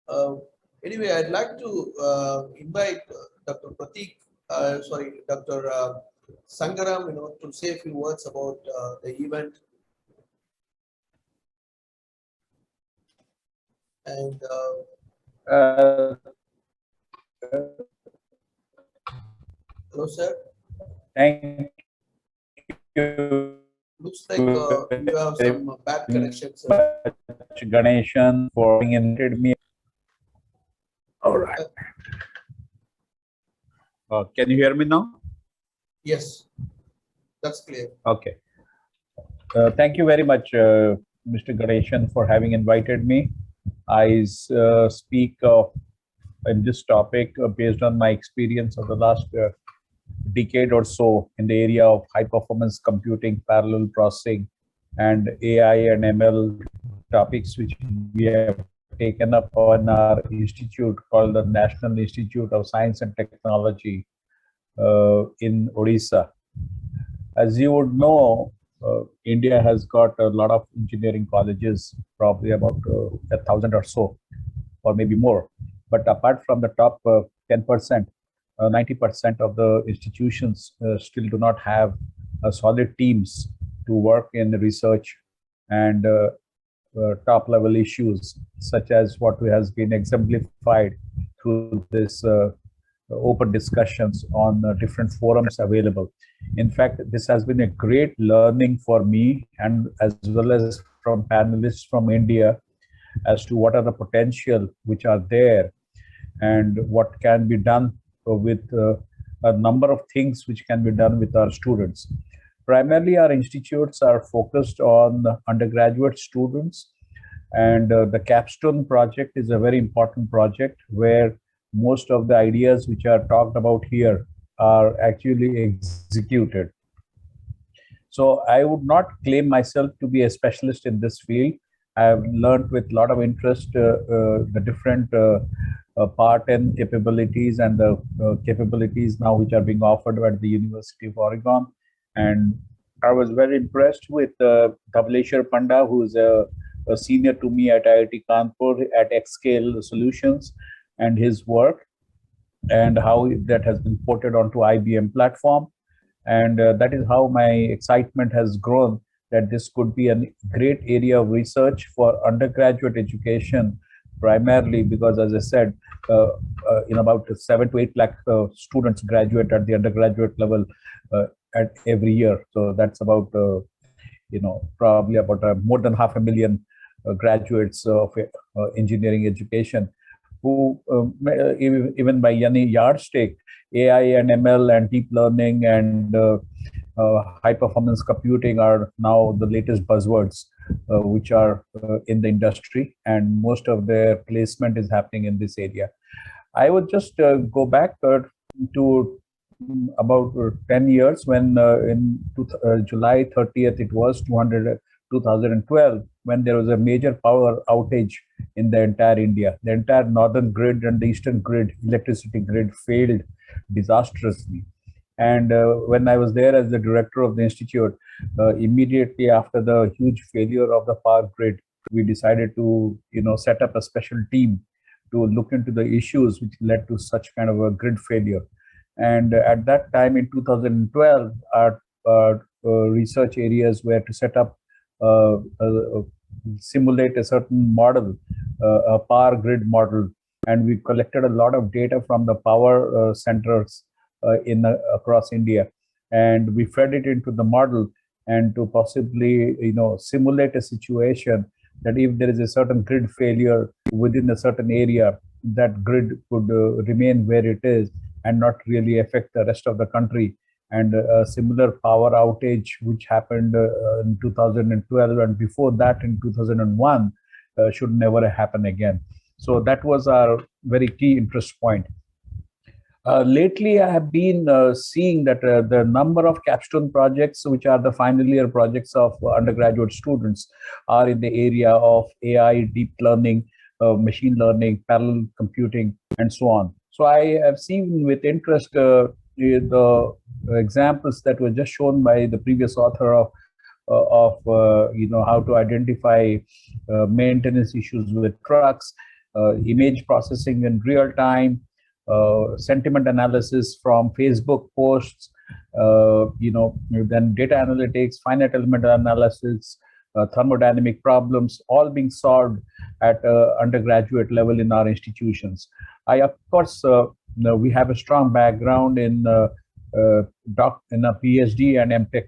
Uh, anyway, I'd like to invite Dr. Pratik, sorry, Dr. Sangaram, to say a few words about the event. And Uh, hello, sir. Thank you Looks like you have some bad connection, sir. much, Ganeshan, for having invited me. All right. Can you hear me now? Yes, that's clear. Okay. Thank you very much, Mr. Ganeshan, for having invited me. I speak in this topic based on my experience of the last decade or so in the area of high performance computing, parallel processing, and AI and ML topics, which we have taken up on our institute called the National Institute of Science and Technology in Odisha. As you would know, India has got a lot of engineering colleges, probably about 1,000 or so, or maybe more. But apart from the top 10%, 90% of the institutions still do not have solid teams to work in research and top level issues, such as what has been exemplified through this open discussions on different forums available. In fact, this has been a great learning for me and as well as from panelists from India as to what are the potential which are there and what can be done with a number of things which can be done with our students. Primarily, our institutes are focused on undergraduate students, and the capstone project is a very important project where most of the ideas which are talked about here are actually executed. So I would not claim myself to be a specialist in this field. I have learned with a lot of interest the different part and capabilities and the capabilities now which are being offered at the University of Oregon. And I was very impressed with Dhableshwar Panda, who is a senior to me at IIT Kanpur at Xscale Solutions, and his work and how that has been ported onto IBM platform. And that is how my excitement has grown that this could be a great area of research for undergraduate education, primarily because, as I said, in about 7 to 8 lakh students graduate at the undergraduate level at every year. So that's about, probably about more than 500,000 graduates of engineering education, who even by any yardstick, AI and ML and deep learning and high performance computing are now the latest buzzwords which are in the industry, and most of their placement is happening in this area. I would just go back to about 10 years when in July 30th, it was 2012, when there was a major power outage in the entire India. The entire northern grid and the eastern grid, electricity grid, failed disastrously. And when I was there as the director of the institute, immediately after the huge failure of the power grid, we decided to, set up a special team to look into the issues which led to such kind of a grid failure. And at that time in 2012, our research areas were to set up simulate a certain model, a power grid model, and we collected a lot of data from the power centers across India, and we fed it into the model and to possibly simulate a situation that if there is a certain grid failure within a certain area, that grid could remain where it is and not really affect the rest of the country. And a similar power outage which happened in 2012 and before that in 2001 should never happen again. So that was our very key interest point. Lately, I have been seeing that the number of capstone projects, which are the final year projects of undergraduate students, are in the area of AI, deep learning, machine learning, parallel computing, and so on. So I have seen with interest the examples that were just shown by the previous author of how to identify maintenance issues with trucks, image processing in real time, sentiment analysis from Facebook posts, then data analytics, finite element analysis, thermodynamic problems, all being solved at undergraduate level in our institutions. Of course, we have a strong background in in a PhD and MTech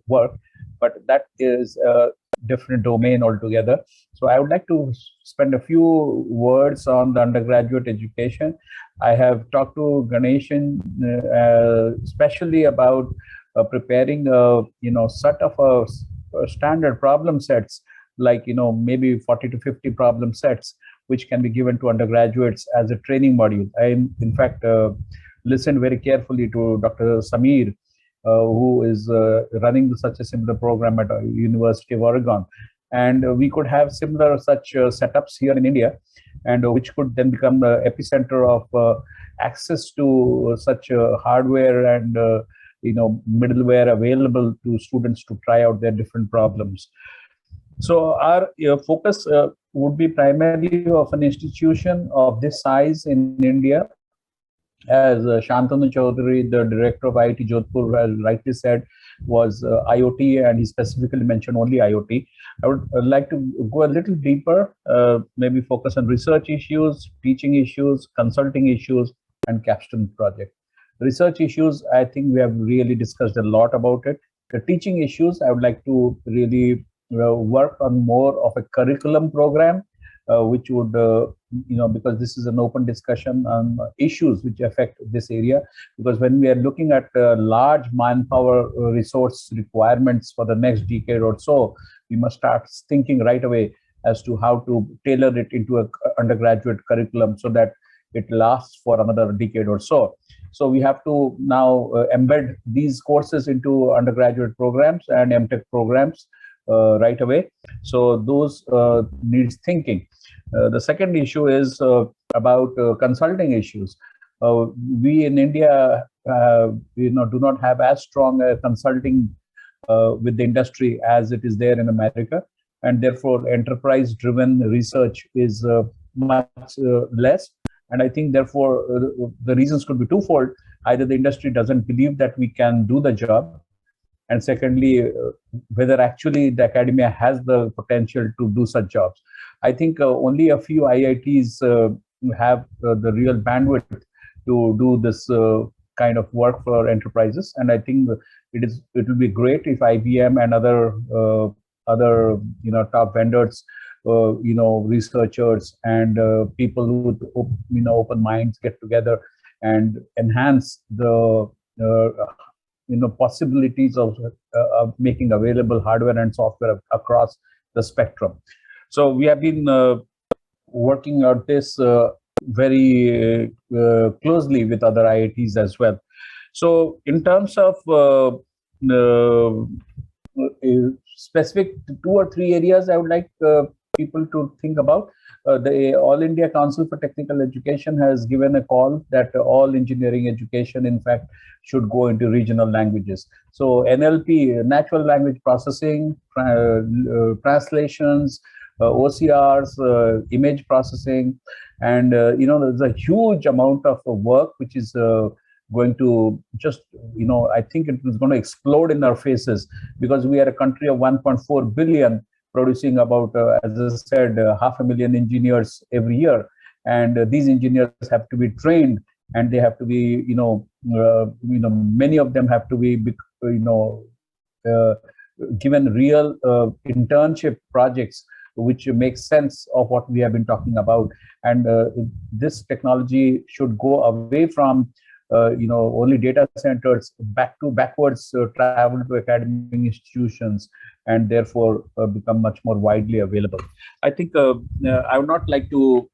work, but that is a different domain altogether. So I would like to spend a few words on the undergraduate education. I have talked to Ganeshan especially about preparing a set of standard problem sets, like maybe 40 to 50 problem sets, which can be given to undergraduates as a training module. I, in fact, listened very carefully to Dr. Samir, who is running such a similar program at University of Oregon. And we could have similar such setups here in India, and which could then become the epicenter of access to such hardware and middleware available to students to try out their different problems. So our focus would be primarily of an institution of this size in India. As Shantanu Chaudhary, the director of IIT Jodhpur, has rightly said, was IoT, and he specifically mentioned only IoT. I would like to go a little deeper, maybe focus on research issues, teaching issues, consulting issues, and capstone project. Research issues, I think we have really discussed a lot about it. The teaching issues, I would like to really work on more of a curriculum program, which would, because this is an open discussion on issues which affect this area. Because when we are looking at large manpower resource requirements for the next decade or so, we must start thinking right away as to how to tailor it into an undergraduate curriculum so that it lasts for another decade or so. So we have to now embed these courses into undergraduate programs and MTech programs right away. So those needs thinking. The second issue is about consulting issues. We in India, do not have as strong a consulting with the industry as it is there in America, and therefore enterprise-driven research is much less. And I think therefore the reasons could be twofold. Either the industry doesn't believe that we can do the job, and secondly, whether actually the academia has the potential to do such jobs. I think only a few IITs have the real bandwidth to do this kind of work for enterprises, and I think it will be great if IBM and other top vendors, researchers and people with open minds get together and enhance the possibilities of making available hardware and software across the spectrum. So we have been working on this very closely with other IITs as well. So in terms of specific 2 or 3 areas, I would like people to think about. The All India Council for Technical Education has given a call that all engineering education, in fact, should go into regional languages. So NLP, natural language processing, translations, OCRs, image processing, and there's a huge amount of work which is going to just, I think it is going to explode in our faces, because we are a country of 1.4 billion, producing about, as I said, 500,000 engineers every year. And these engineers have to be trained, and they have to be, many of them have to be, given real internship projects which make sense of what we have been talking about. And this technology should go away from only data centers backwards travel to academic institutions, and therefore become much more widely available. I think I would not like to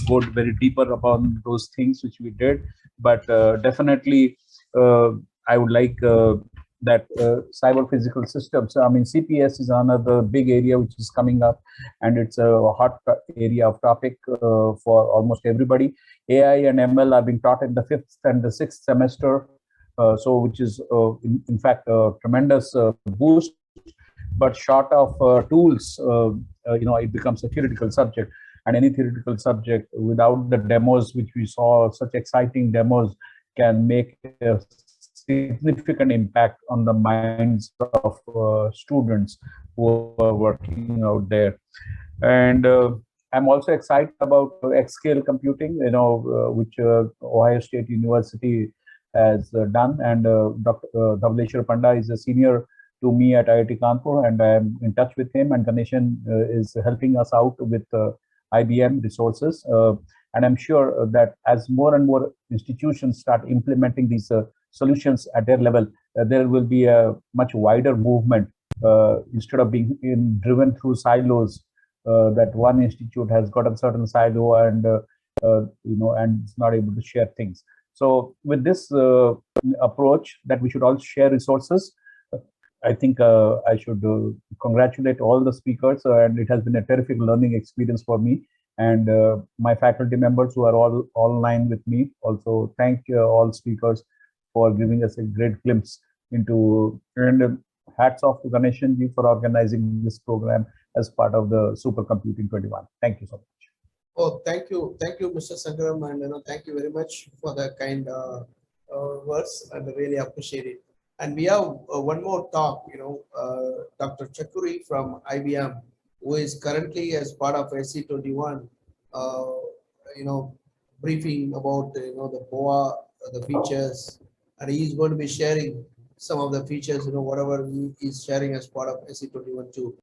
go very deeper upon those things which we did, but definitely I would like that cyber physical systems. I mean, CPS is another big area which is coming up, and it's a hot area of topic for almost everybody. AI and ML are being taught in the 5th and the 6th semester, so which is in fact a tremendous boost. But short of tools, it becomes a theoretical subject. and any theoretical subject without the demos, which we saw, such exciting demos can make a significant impact on the minds of students who are working out there. And I'm also excited about xScale computing, which Ohio State University has done. And Dr. Dhavaleshwar Panda is a senior to me at IIT Kanpur, and I am in touch with him. And Ganeshan is helping us out with IBM resources. And I'm sure that as more and more institutions start implementing these solutions at their level, there will be a much wider movement instead of being driven through silos. That one institute has got a certain silo and and it's not able to share things. So with this approach that we should all share resources, I think I should congratulate all the speakers, and it has been a terrific learning experience for me and my faculty members who are all online with me. Also, thank all speakers for giving us a great glimpse into, and hats off to Ganeshan ji for organizing this program as part of the Supercomputing 21. Thank you so much. Oh, thank you, Mr. Sangaram, and thank you very much for the kind words, and I really appreciate it. And we have one more talk, Dr. Chakuri from IBM, who is currently as part of SC21, briefing about the BOA, the features, and he is going to be sharing some of the features, whatever he is sharing as part of SC21 too.